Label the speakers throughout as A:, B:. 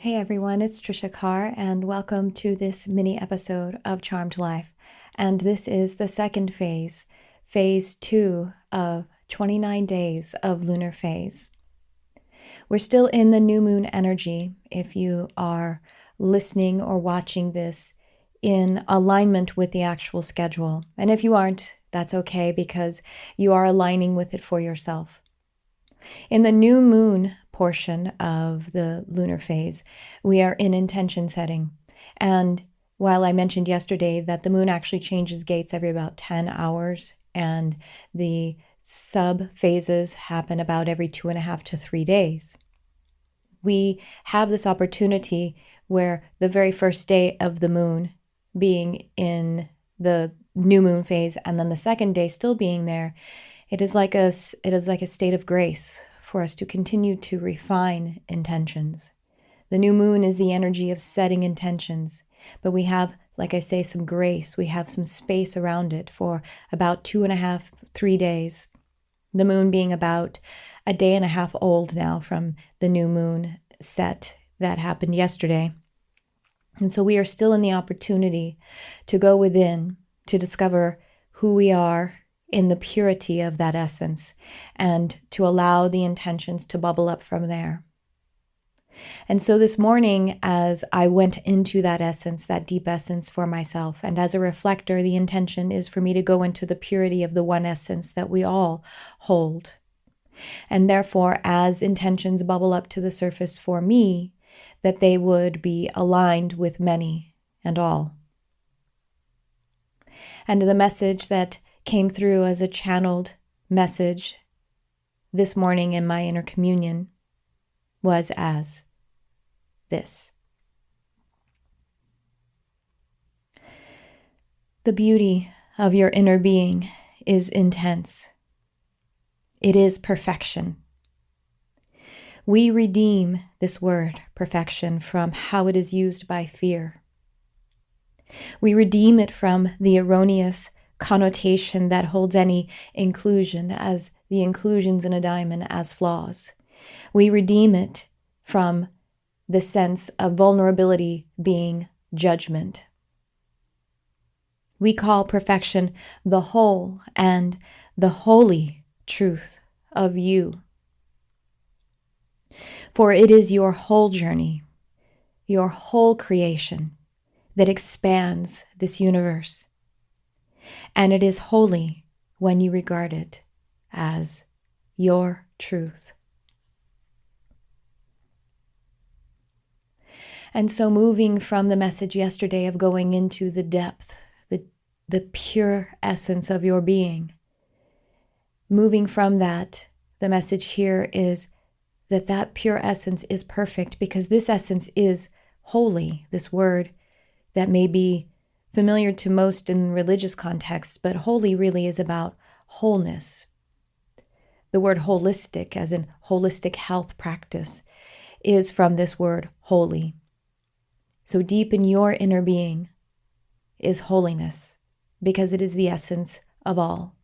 A: Hey everyone, it's Tricia Carr, and welcome to this mini episode of Charmed Life. And this is the second phase, phase 2 of 29 days of lunar phase. We're still in the new moon energy. If you are listening or watching this in alignment with the actual schedule, and if you aren't, that's okay because you are aligning with it for yourself. In the new moon portion of the lunar phase, we are in intention setting. And while I mentioned yesterday that the moon actually changes gates every about 10 hours and the sub-phases happen about every 2.5 to 3 days, we have this opportunity where the very first day of the moon being in the new moon phase and then the second day still being there, it is like a state of grace for us to continue to refine intentions. The new moon is the energy of setting intentions, but we have, like I say, some grace. We have some space around it for about 2.5, 3 days. The moon being about a day and a half old now from the new moon set that happened yesterday. And so we are still in the opportunity to go within, to discover who we are in the purity of that essence, and to allow the intentions to bubble up from there. And so this morning, as I went into that essence, that deep essence for myself, and as a reflector, the intention is for me to go into the purity of the one essence that we all hold. And therefore, as intentions bubble up to the surface for me, that they would be aligned with many and all. And the message that came through as a channeled message this morning in my inner communion was as this. The beauty of your inner being is intense. It is perfection. We redeem this word, perfection, from how it is used by fear. We redeem it from the erroneous connotation that holds any inclusion as the inclusions in a diamond as flaws. We redeem it from the sense of vulnerability being judgment. We call perfection the whole and the holy truth of you. For it is your whole journey, your whole creation that expands this universe. And it is holy when you regard it as your truth. And so moving from the message yesterday of going into the depth, the pure essence of your being, moving from that, the message here is that pure essence is perfect because this essence is holy, this word that may be familiar to most in religious contexts, but holy really is about wholeness. The word holistic, as in holistic health practice, is from this word holy. So deep in your inner being is holiness, because it is the essence of all.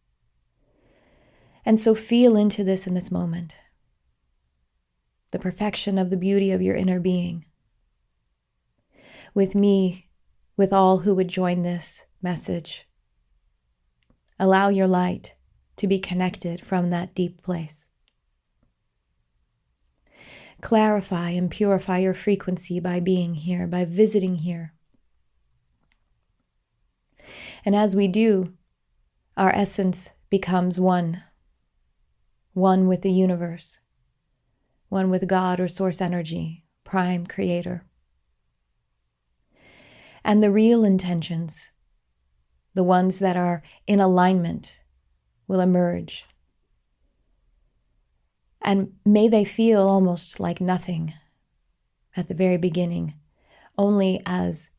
A: And so feel into this in this moment, the perfection of the beauty of your inner being. With me, with all who would join this message. Allow your light to be connected from that deep place. Clarify and purify your frequency by being here, by visiting here. And as we do, our essence becomes one with the universe, one with God or source energy, prime creator. And the real intentions, the ones that are in alignment, will emerge. And may they feel almost like nothing at the very beginning, only as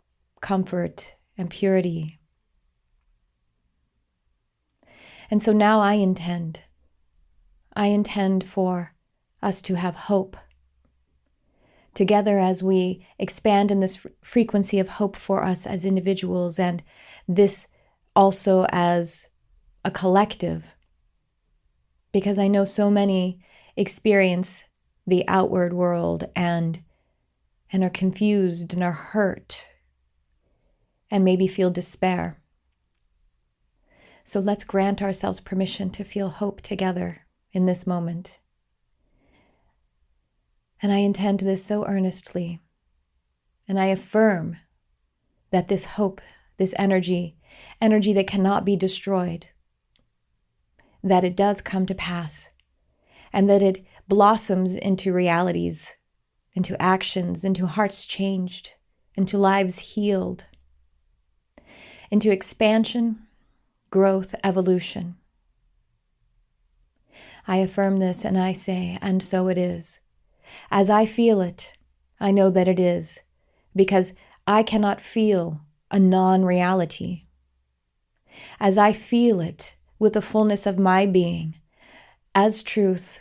A: comfort and purity. And so now I intend for us to have hope together as we expand in this frequency of hope for us as individuals, and this also as a collective, because I know so many experience the outward world and and are confused and are hurt and maybe feel despair. So let's grant ourselves permission to feel hope together in this moment. And I intend this so earnestly. And I affirm that this hope, this energy that cannot be destroyed, that it does come to pass, and that it blossoms into realities, into actions, into hearts changed, into lives healed, into expansion, growth, evolution. I affirm this and I say, and so it is. As I feel it, I know that it is, because I cannot feel a non-reality. As I feel it with the fullness of my being, as truth,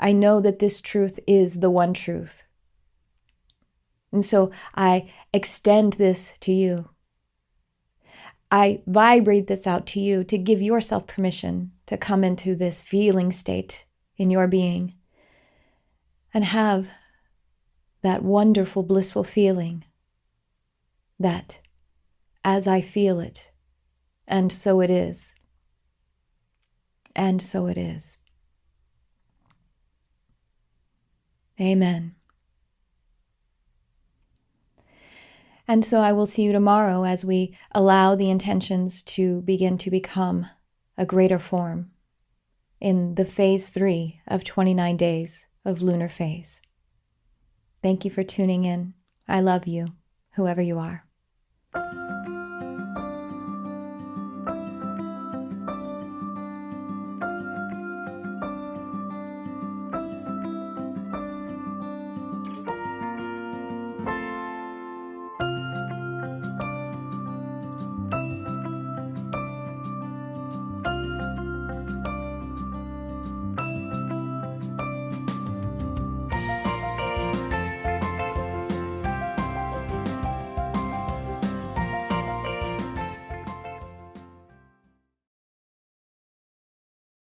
A: I know that this truth is the one truth. And so I extend this to you. I vibrate this out to you to give yourself permission to come into this feeling state in your being and have that wonderful, blissful feeling that as I feel it, and so it is, and so it is. Amen. And so I will see you tomorrow as we allow the intentions to begin to become a greater form in the phase 3 of 29 days of lunar phase. Thank you for tuning in. I love you, whoever you are.